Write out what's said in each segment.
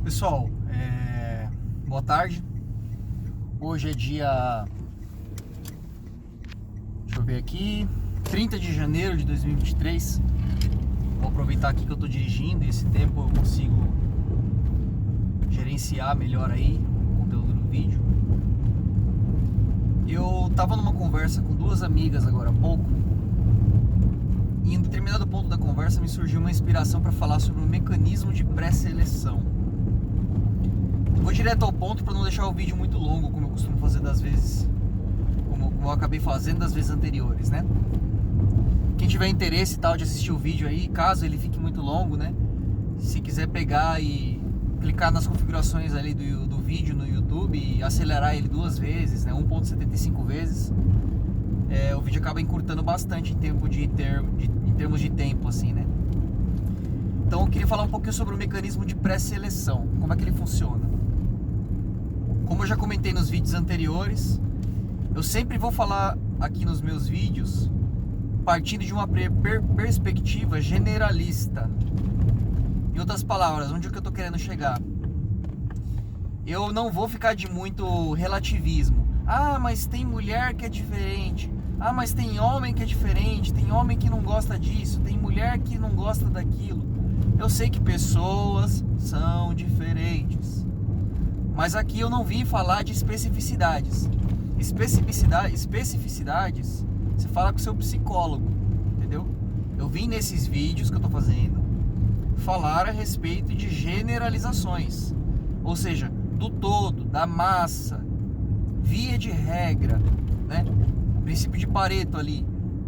Pessoal, boa tarde. Hoje é dia, deixa eu ver aqui, 30 de janeiro de 2023. Vou aproveitar aqui que eu tô dirigindo e esse tempo eu consigo gerenciar melhor aí o conteúdo do vídeo. Eu tava numa conversa com duas amigas agora há pouco e em determinado ponto da conversa me surgiu uma inspiração para falar sobre o mecanismo de pré-seleção. Vou direto ao ponto para não deixar o vídeo muito longo, como eu costumo fazer das vezes, como eu acabei fazendo das vezes anteriores, né? Quem tiver interesse e tal de assistir o vídeo aí, caso ele fique muito longo, né? Se quiser pegar e clicar nas configurações ali do vídeo no YouTube e acelerar ele 2 vezes, né? 1.75 vezes, o vídeo acaba encurtando bastante em termos de tempo, assim, né? Então eu queria falar um pouquinho sobre o mecanismo de pré-seleção, como é que ele funciona. Como eu já comentei nos vídeos anteriores, eu sempre vou falar aqui nos meus vídeos partindo de uma perspectiva generalista. Em outras palavras, onde é que eu tô querendo chegar? Eu não vou ficar de muito relativismo. Ah, mas tem mulher que é diferente. Ah, mas tem homem que é diferente. Tem homem que não gosta disso. Tem mulher que não gosta daquilo. Eu sei que pessoas são diferentes. Mas aqui eu não vim falar de especificidades. Especificidades, você fala com o seu psicólogo, entendeu? Eu vim nesses vídeos que eu tô fazendo falar a respeito de generalizações. Ou seja, do todo, da massa, via de regra, né? Princípio de Pareto ali,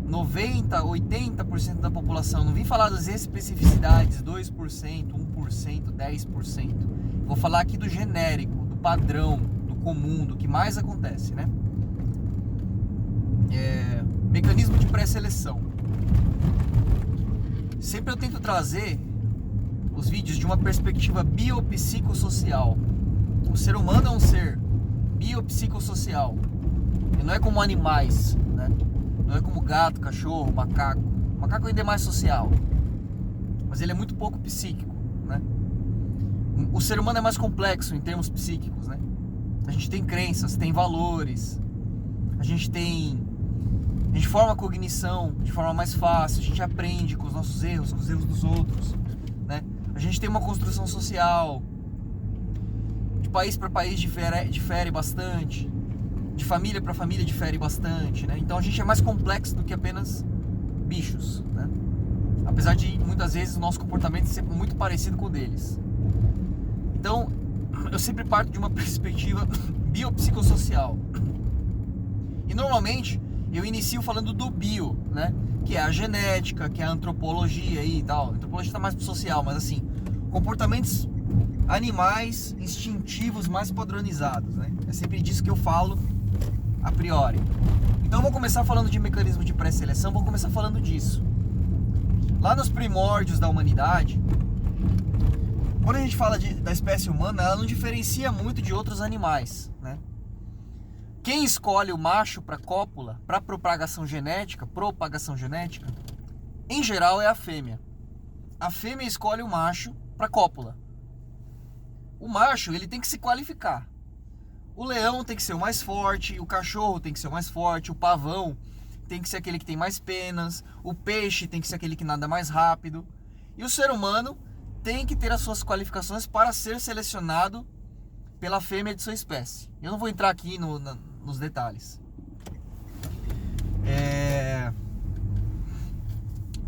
90, 80% da população. Não vim falar das especificidades, 2%, 1%, 10%. Vou falar aqui do genérico, do padrão, do comum, do que mais acontece, né? Mecanismo de pré-seleção. Sempre eu tento trazer os vídeos de uma perspectiva biopsicossocial. O ser humano é um ser biopsicossocial. Ele não é como animais, né? Não é como gato, cachorro, macaco. O macaco ainda é mais social, mas ele é muito pouco psíquico, né? O ser humano é mais complexo em termos psíquicos, né? A gente tem crenças, tem valores, a gente forma a cognição de forma mais fácil, a gente aprende com os nossos erros, com os erros dos outros, né? A gente tem uma construção social, de país para país difere bastante, de família para família difere bastante, né? Então a gente é mais complexo do que apenas bichos, né? Apesar de muitas vezes o nosso comportamento ser muito parecido com o deles. Então, eu sempre parto de uma perspectiva biopsicossocial. E normalmente eu inicio falando do bio, né? Que é a genética, que é a antropologia e tal. A antropologia está mais pro social, mas assim, comportamentos animais instintivos mais padronizados, né? É sempre disso que eu falo a priori. Então eu vou começar falando de mecanismo de pré-seleção, vou começar falando disso. Lá nos primórdios da humanidade, quando a gente fala da espécie humana, ela não diferencia muito de outros animais, né? Quem escolhe o macho para cópula, para propagação genética, em geral é a fêmea. A fêmea escolhe o macho para cópula. O macho, ele tem que se qualificar. O leão tem que ser o mais forte, o cachorro tem que ser o mais forte, o pavão tem que ser aquele que tem mais penas, o peixe tem que ser aquele que nada mais rápido. E o ser humano tem que ter as suas qualificações para ser selecionado pela fêmea de sua espécie. Eu não vou entrar aqui nos detalhes.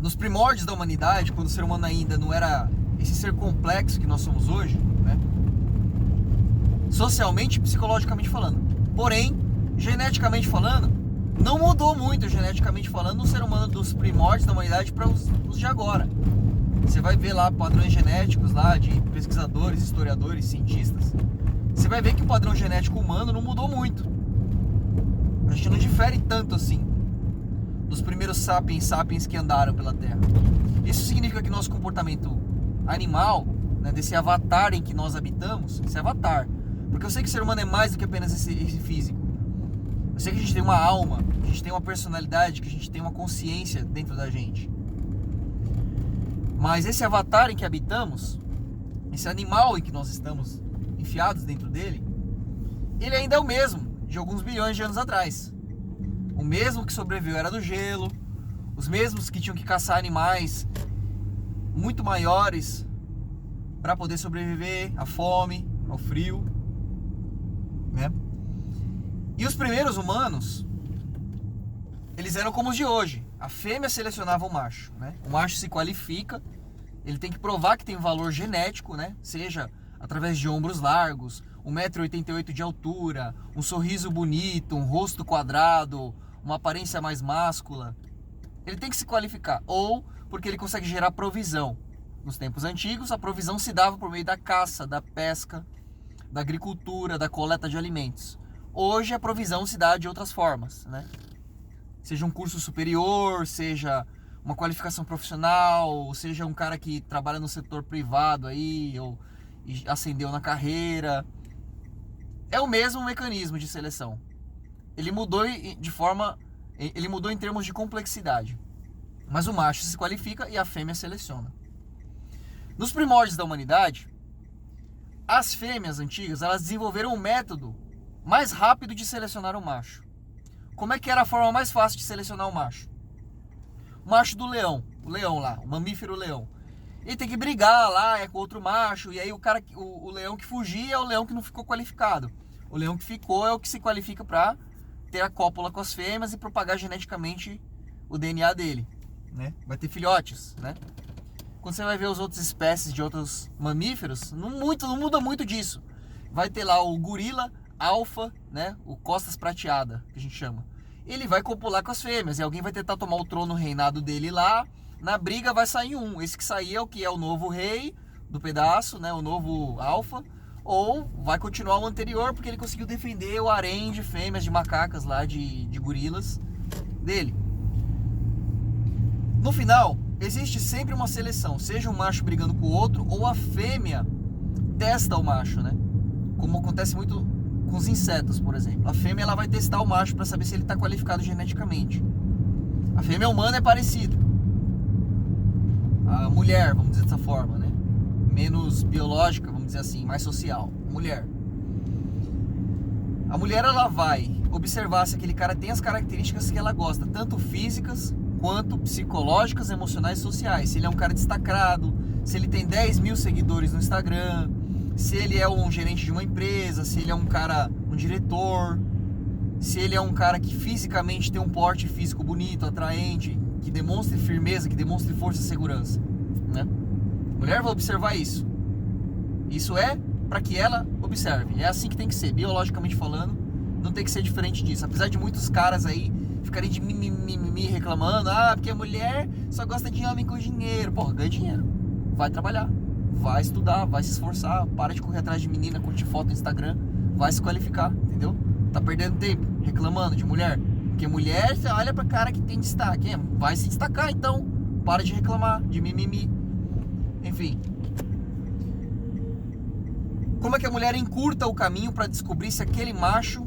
Nos primórdios da humanidade, quando o ser humano ainda não era esse ser complexo que nós somos hoje, né? Socialmente e psicologicamente falando. Porém, geneticamente falando, não mudou muito geneticamente falando o ser humano dos primórdios da humanidade para os de agora. Você vai ver lá padrões genéticos lá de pesquisadores, historiadores, cientistas. Você vai ver que o padrão genético humano não mudou muito. A gente não difere tanto assim dos primeiros sapiens que andaram pela Terra. Isso significa que nosso comportamento animal, né, desse avatar em que nós habitamos, esse avatar, porque eu sei que o ser humano é mais do que apenas esse físico. Eu sei que a gente tem uma alma, que a gente tem uma personalidade, que a gente tem uma consciência dentro da gente. Mas esse avatar em que habitamos, esse animal em que nós estamos enfiados dentro dele, ele ainda é o mesmo de alguns bilhões de anos atrás. O mesmo que sobreviveu era do gelo, os mesmos que tinham que caçar animais muito maiores para poder sobreviver à fome, ao frio, né? E os primeiros humanos, eles eram como os de hoje. A fêmea selecionava o macho, né? O macho se qualifica, ele tem que provar que tem valor genético, né? Seja através de ombros largos, 1,88 m de altura, um sorriso bonito, um rosto quadrado, uma aparência mais máscula. Ele tem que se qualificar, ou porque ele consegue gerar provisão. Nos tempos antigos, a provisão se dava por meio da caça, da pesca, da agricultura, da coleta de alimentos. Hoje a provisão se dá de outras formas, né? Seja um curso superior, seja uma qualificação profissional, seja um cara que trabalha no setor privado aí, ou ascendeu na carreira. É o mesmo mecanismo de seleção. Ele mudou em termos de complexidade. Mas o macho se qualifica e a fêmea seleciona. Nos primórdios da humanidade, as fêmeas antigas, elas desenvolveram um método mais rápido de selecionar o macho. Como é que era a forma mais fácil de selecionar o macho? O macho do leão, o leão lá, o mamífero leão. Ele tem que brigar lá com outro macho, e aí o leão que fugia é o leão que não ficou qualificado. O leão que ficou é o que se qualifica para ter a cópula com as fêmeas e propagar geneticamente o DNA dele, né? Vai ter filhotes, né? Quando você vai ver as outras espécies de outros mamíferos, não muda muito disso. Vai ter lá o gorila alfa, né? O costas prateada, que a gente chama. Ele vai copular com as fêmeas e alguém vai tentar tomar o trono reinado dele lá. Na briga vai sair um. Esse que sair é o que é o novo rei do pedaço, né? O novo alfa. Ou vai continuar o anterior porque ele conseguiu defender o harém de fêmeas, de macacas lá, de gorilas dele. No final, existe sempre uma seleção, seja um macho brigando com o outro ou a fêmea testa o macho, né? Como acontece muito com os insetos, por exemplo. A fêmea ela vai testar o macho para saber se ele está qualificado geneticamente. A fêmea humana é parecida. A mulher, vamos dizer dessa forma, né? Menos biológica, vamos dizer assim, mais social. Mulher. A mulher ela vai observar se aquele cara tem as características que ela gosta, tanto físicas quanto psicológicas, emocionais e sociais. Se ele é um cara destacado, se ele tem 10 mil seguidores no Instagram, se ele é um gerente de uma empresa, se ele é um cara, um diretor, se ele é um cara que fisicamente tem um porte físico bonito, atraente, que demonstre firmeza, que demonstre força e segurança, né? A mulher vai observar isso. Isso é para que ela observe. É assim que tem que ser, biologicamente falando, não tem que ser diferente disso. Apesar de muitos caras aí ficarem de mimimi reclamando, porque a mulher só gosta de homem com dinheiro. Porra, ganha dinheiro, vai trabalhar, vai estudar, vai se esforçar, para de correr atrás de menina, curtir foto no Instagram, vai se qualificar, entendeu? Tá perdendo tempo reclamando de mulher, porque mulher, você olha pra cara que tem destaque, vai se destacar então, para de reclamar, de mimimi. Enfim, como é que a mulher encurta o caminho para descobrir se aquele macho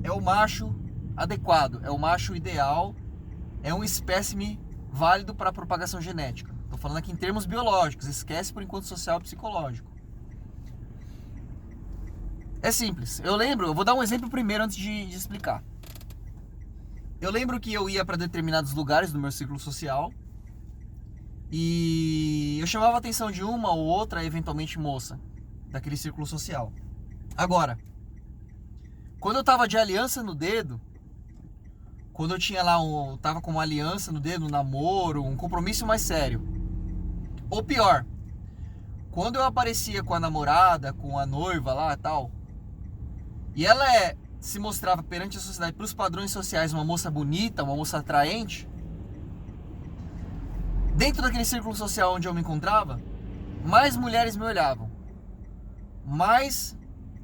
é o macho adequado, é o macho ideal, é um espécime válido para a propagação genética? Estou falando aqui em termos biológicos, esquece por enquanto social e psicológico. É simples. Eu vou dar um exemplo primeiro antes de explicar. Eu lembro que eu ia para determinados lugares do meu círculo social e eu chamava a atenção de uma ou outra, eventualmente moça, daquele círculo social. Agora, quando eu tava de aliança no dedo, quando eu tinha lá tava com uma aliança no dedo, um namoro, um compromisso mais sério, ou pior, quando eu aparecia com a namorada, com a noiva lá e tal, e ela se mostrava perante a sociedade, para os padrões sociais, uma moça bonita, uma moça atraente, dentro daquele círculo social onde eu me encontrava, mais mulheres me olhavam. Mas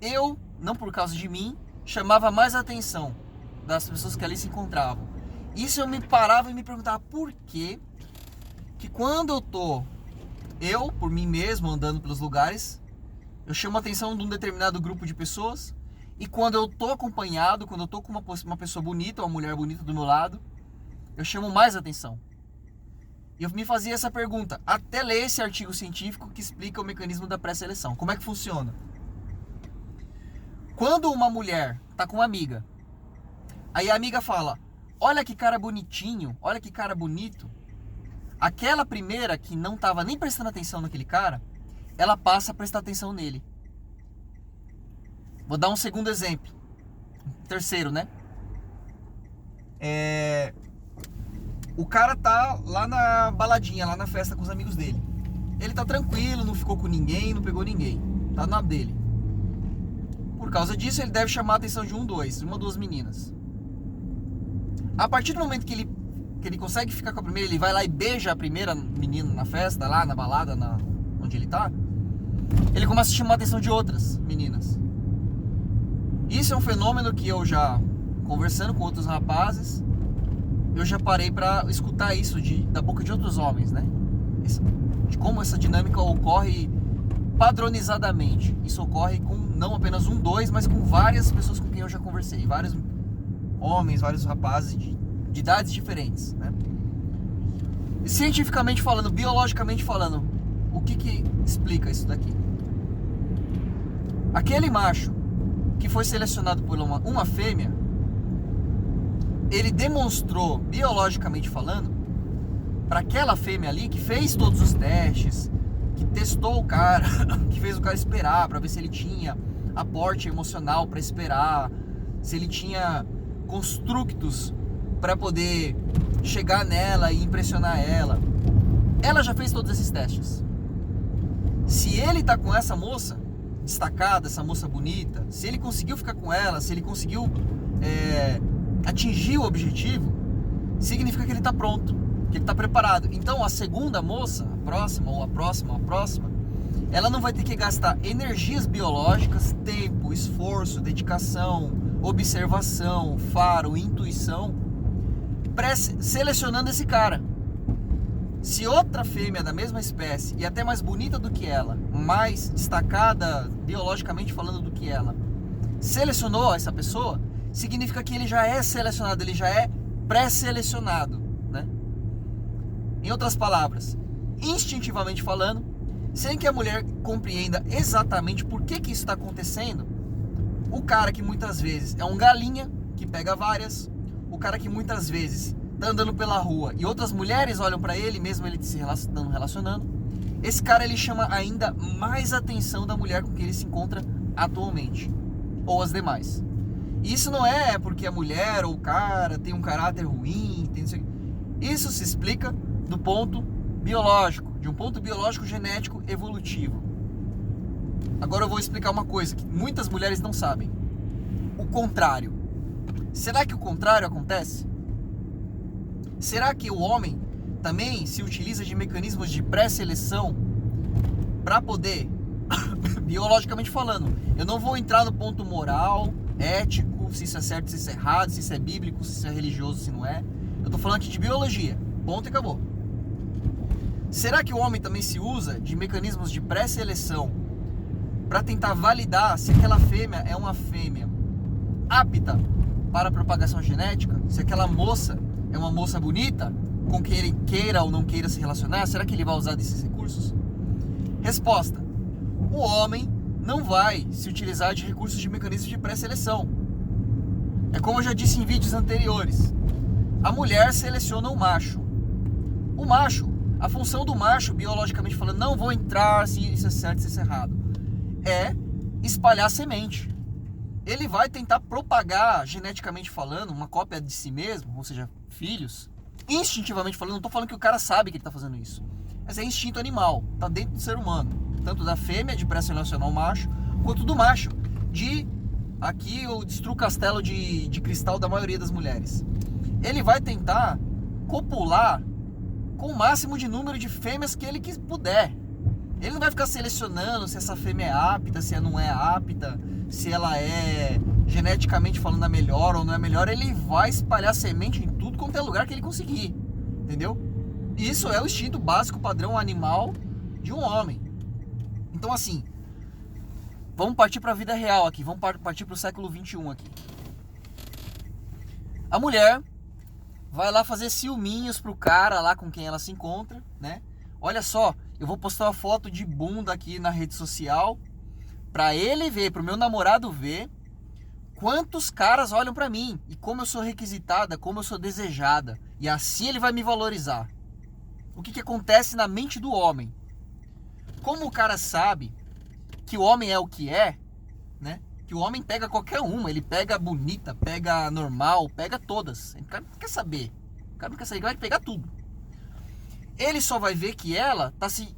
eu, não por causa de mim, chamava mais a atenção das pessoas que ali se encontravam. Isso eu me parava e me perguntava por que quando eu, por mim mesmo, andando pelos lugares, eu chamo a atenção de um determinado grupo de pessoas, e quando eu tô acompanhado, quando eu tô com uma pessoa bonita, uma mulher bonita do meu lado, eu chamo mais atenção. E eu me fazia essa pergunta, até ler esse artigo científico que explica o mecanismo da pré-seleção. Como é que funciona? Quando uma mulher tá com uma amiga, aí a amiga fala, olha que cara bonitinho, olha que cara bonito. Aquela primeira que não tava nem prestando atenção naquele cara, ela passa a prestar atenção nele. Vou dar um segundo exemplo. Terceiro, né? O cara tá lá na baladinha, lá na festa com os amigos dele. Ele tá tranquilo, não ficou com ninguém, não pegou ninguém. Tá na dele. Por causa disso, ele deve chamar a atenção de uma ou duas meninas. A partir do momento que ele consegue ficar com a primeira, ele vai lá e beija a primeira menina na festa, lá na balada, onde ele tá. Ele começa a chamar a atenção de outras meninas. Isso é um fenômeno que eu já, conversando com outros rapazes, eu já parei pra escutar isso da boca de outros homens, né? De como essa dinâmica ocorre padronizadamente. Isso ocorre com não apenas dois, mas com várias pessoas com quem eu já conversei. Vários homens, vários rapazes de idades diferentes, né? E cientificamente falando, biologicamente falando, o que explica isso daqui? Aquele macho que foi selecionado por uma fêmea, ele demonstrou, biologicamente falando, para aquela fêmea ali que fez todos os testes, que testou o cara, que fez o cara esperar para ver se ele tinha aporte emocional para esperar, se ele tinha construtos para poder chegar nela e impressionar ela. Ela já fez todos esses testes. Se ele tá com essa moça destacada, essa moça bonita, se ele conseguiu ficar com ela, se ele conseguiu atingir o objetivo, significa que ele tá pronto, que ele tá preparado. Então a segunda moça, a próxima, ela não vai ter que gastar energias biológicas, tempo, esforço, dedicação, observação, faro, intuição, selecionando esse cara. Se outra fêmea da mesma espécie, e até mais bonita do que ela, mais destacada biologicamente falando do que ela, selecionou essa pessoa, significa que ele já é selecionado, ele já é pré-selecionado, né? Em outras palavras, instintivamente falando, sem que a mulher compreenda exatamente por que isso está acontecendo, o cara que muitas vezes é um galinha, que pega várias, o cara que muitas vezes tá andando pela rua e outras mulheres olham pra ele, mesmo ele se relacionando, esse cara ele chama ainda mais atenção da mulher com quem ele se encontra atualmente, ou as demais. E isso não é porque a mulher ou o cara tem um caráter ruim, isso se explica do ponto biológico, de um ponto biológico genético evolutivo. Agora eu vou explicar uma coisa que muitas mulheres não sabem. O contrário. Será que o contrário acontece? Será que o homem também se utiliza de mecanismos de pré-seleção para poder, biologicamente falando, eu não vou entrar no ponto moral, ético, se isso é certo, se isso é errado, se isso é bíblico, se isso é religioso, se não é. Eu tô falando aqui de biologia, ponto e acabou. Será que o homem também se usa de mecanismos de pré-seleção para tentar validar se aquela fêmea é uma fêmea apta para a propagação genética? Se aquela moça é uma moça bonita, com quem ele queira ou não queira se relacionar, será que ele vai usar desses recursos? Resposta: o homem não vai se utilizar de recursos de mecanismos de pré-seleção. É como eu já disse em vídeos anteriores, a mulher seleciona o macho. O macho, a função do macho, biologicamente falando, não vou entrar se isso é certo, se isso é errado, é espalhar semente. Ele vai tentar propagar, geneticamente falando, uma cópia de si mesmo, ou seja, filhos, instintivamente falando. Não estou falando que o cara sabe que ele está fazendo isso, mas é instinto animal, está dentro do ser humano, tanto da fêmea de pré-selecionar o macho, quanto do macho, aqui eu destruo o castelo de cristal da maioria das mulheres. Ele vai tentar copular com o máximo de número de fêmeas que ele puder. Ele não vai ficar selecionando se essa fêmea é apta, se ela não é apta, se ela é geneticamente falando a melhor ou não é melhor. Ele vai espalhar semente em tudo quanto é lugar que ele conseguir, entendeu? Isso é o instinto básico padrão animal de um homem. Então assim, vamos partir para a vida real aqui, vamos partir para o século XXI aqui. A mulher vai lá fazer ciúminhos pro cara lá com quem ela se encontra, né? Olha só, eu vou postar uma foto de bunda aqui na rede social pra ele ver, pro meu namorado ver quantos caras olham pra mim e como eu sou requisitada, como eu sou desejada, e assim ele vai me valorizar. O que acontece na mente do homem? Como o cara sabe que o homem é o que é, né? Que o homem pega qualquer uma, ele pega bonita, pega normal, pega todas. O cara não quer saber. O cara não quer saber, ele vai pegar tudo. Ele só vai ver que ela tá se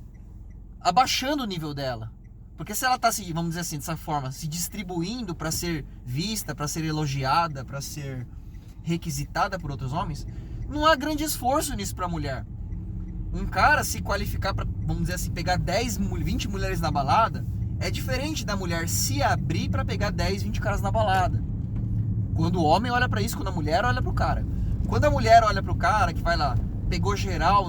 abaixando o nível dela. Porque se ela tá se, vamos dizer assim, dessa forma, se distribuindo para ser vista, para ser elogiada, para ser requisitada por outros homens, não há grande esforço nisso pra mulher. Um cara se qualificar para, vamos dizer assim, pegar 10, 20 mulheres na balada, é diferente da mulher se abrir para pegar 10, 20 caras na balada. Quando o homem olha para isso, quando a mulher olha pro cara. Quando a mulher olha pro cara que vai lá, pegou geral,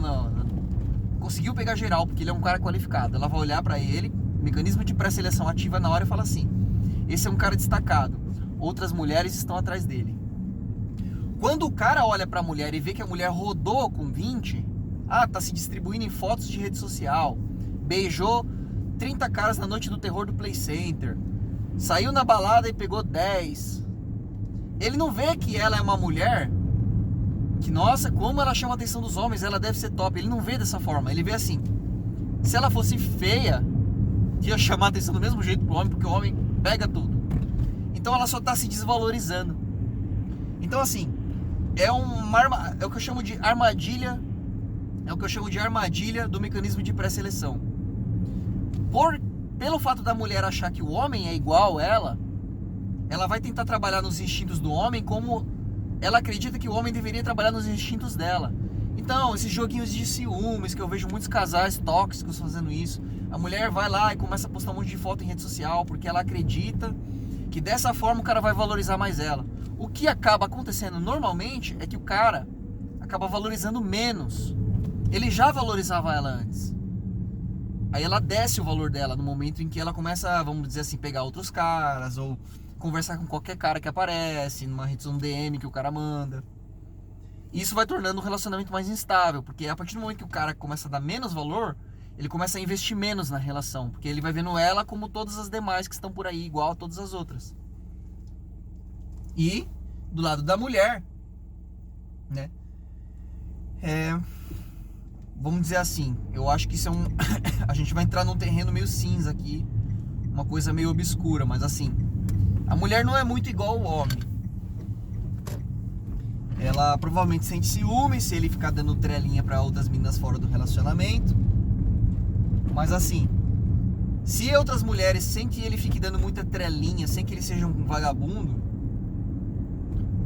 conseguiu pegar geral porque ele é um cara qualificado, ela vai olhar para ele, mecanismo de pré-seleção ativa na hora e fala assim: esse é um cara destacado, outras mulheres estão atrás dele. Quando o cara olha pra mulher e vê que a mulher rodou com 20, tá se distribuindo em fotos de rede social, beijou 30 caras na noite do terror do Play Center, saiu na balada e pegou 10. Ele não vê que ela é uma mulher que, nossa, como ela chama a atenção dos homens, ela deve ser top. Ele não vê dessa forma, ele vê assim: se ela fosse feia, ia chamar a atenção do mesmo jeito pro homem, porque o homem pega tudo. Então ela só tá se desvalorizando. Então assim, é o que eu chamo de armadilha. É o que eu chamo de armadilha do mecanismo de pré-seleção. Pelo fato da mulher achar que o homem é igual a ela vai tentar trabalhar nos instintos do homem como ela acredita que o homem deveria trabalhar nos instintos dela. Então, esses joguinhos de ciúmes, que eu vejo muitos casais tóxicos fazendo isso, a mulher vai lá e começa a postar um monte de foto em rede social, porque ela acredita que dessa forma o cara vai valorizar mais ela. O que acaba acontecendo normalmente é que o cara acaba valorizando menos. Ele já valorizava ela antes. Aí ela desce o valor dela no momento em que ela começa, vamos dizer assim, pegar outros caras, ou conversar com qualquer cara que aparece, numa rede social, um DM que o cara manda. Isso vai tornando o relacionamento mais instável, porque a partir do momento que o cara começa a dar menos valor, ele começa a investir menos na relação, porque ele vai vendo ela como todas as demais que estão por aí, igual a todas as outras. E do lado da mulher, né? Vamos dizer assim, eu acho que isso é a gente vai entrar num terreno meio cinza aqui, uma coisa meio obscura, mas assim, a mulher não é muito igual ao homem. Ela provavelmente sente ciúme se ele ficar dando trelinha pra outras meninas fora do relacionamento. Mas assim, se outras mulheres sem que ele fique dando muita trelinha, sem que ele seja um vagabundo,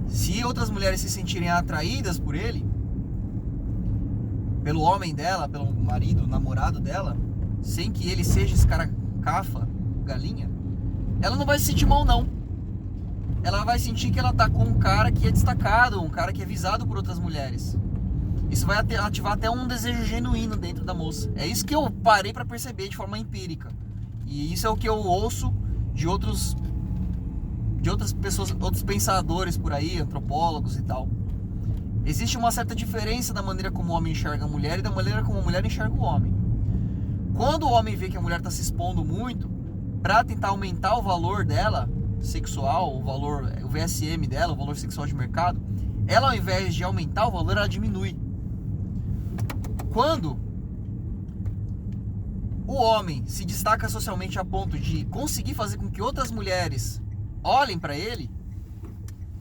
se outras mulheres se sentirem atraídas por ele, pelo homem dela, pelo marido, namorado dela, sem que ele seja esse cara cafa, galinha, ela não vai se sentir mal não. Ela vai sentir que ela tá com um cara que é destacado, um cara que é visado por outras mulheres. Isso vai ativar até um desejo genuíno dentro da moça. É isso que eu parei pra perceber de forma empírica. E isso é o que eu ouço de outras pessoas, outros pensadores por aí, antropólogos e tal. Existe uma certa diferença da maneira como o homem enxerga a mulher e da maneira como a mulher enxerga o homem. Quando o homem vê que a mulher está se expondo muito, para tentar aumentar o valor dela, sexual, o VSM dela, o valor sexual de mercado, ela, ao invés de aumentar o valor, ela diminui. Quando o homem se destaca socialmente a ponto de conseguir fazer com que outras mulheres olhem para ele,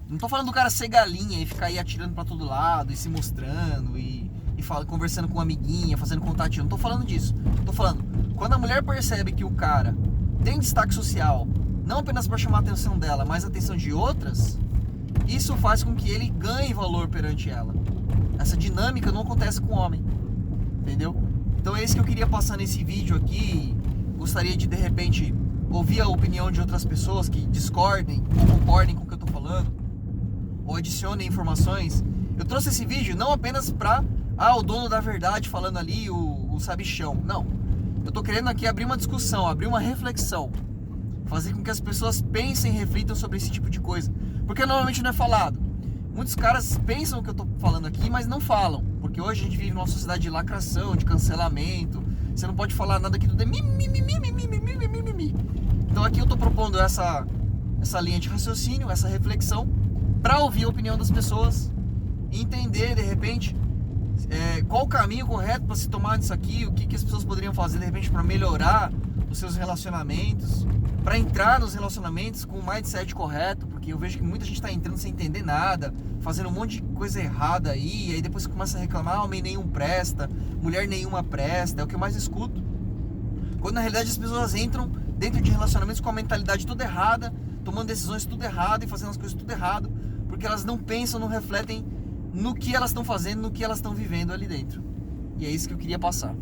não tô falando do cara ser galinha e ficar aí atirando pra todo lado e se mostrando e conversando com uma amiguinha, fazendo contatinho. Não tô falando disso. Tô falando, quando a mulher percebe que o cara tem destaque social, não apenas para chamar a atenção dela, mas a atenção de outras, isso faz com que ele ganhe valor perante ela. Essa dinâmica não acontece com o homem. Entendeu? Então é isso que eu queria passar nesse vídeo aqui. Gostaria de repente ouvir a opinião de outras pessoas que discordem ou concordem com o que eu tô falando, ou adicionem informações. Eu trouxe esse vídeo não apenas pra o dono da verdade falando ali, o sabichão. Não. Eu tô querendo aqui abrir uma discussão, abrir uma reflexão, fazer com que as pessoas pensem e reflitam sobre esse tipo de coisa, porque normalmente não é falado. Muitos caras pensam o que eu tô falando aqui, mas não falam, porque hoje a gente vive numa sociedade de lacração, de cancelamento. Você não pode falar nada aqui do mimimi. Então aqui eu tô propondo essa linha de raciocínio, essa reflexão, para ouvir a opinião das pessoas e entender de repente qual o caminho correto para se tomar disso aqui, o que as pessoas poderiam fazer de repente para melhorar os seus relacionamentos, para entrar nos relacionamentos com o mindset correto, porque eu vejo que muita gente está entrando sem entender nada, fazendo um monte de coisa errada aí, e aí depois começa a reclamar, homem nenhum presta, mulher nenhuma presta, é o que eu mais escuto. Quando na realidade as pessoas entram dentro de relacionamentos com a mentalidade tudo errada, tomando decisões tudo errado e fazendo as coisas tudo errado, porque elas não pensam, não refletem no que elas estão fazendo, no que elas estão vivendo ali dentro. E é isso que eu queria passar.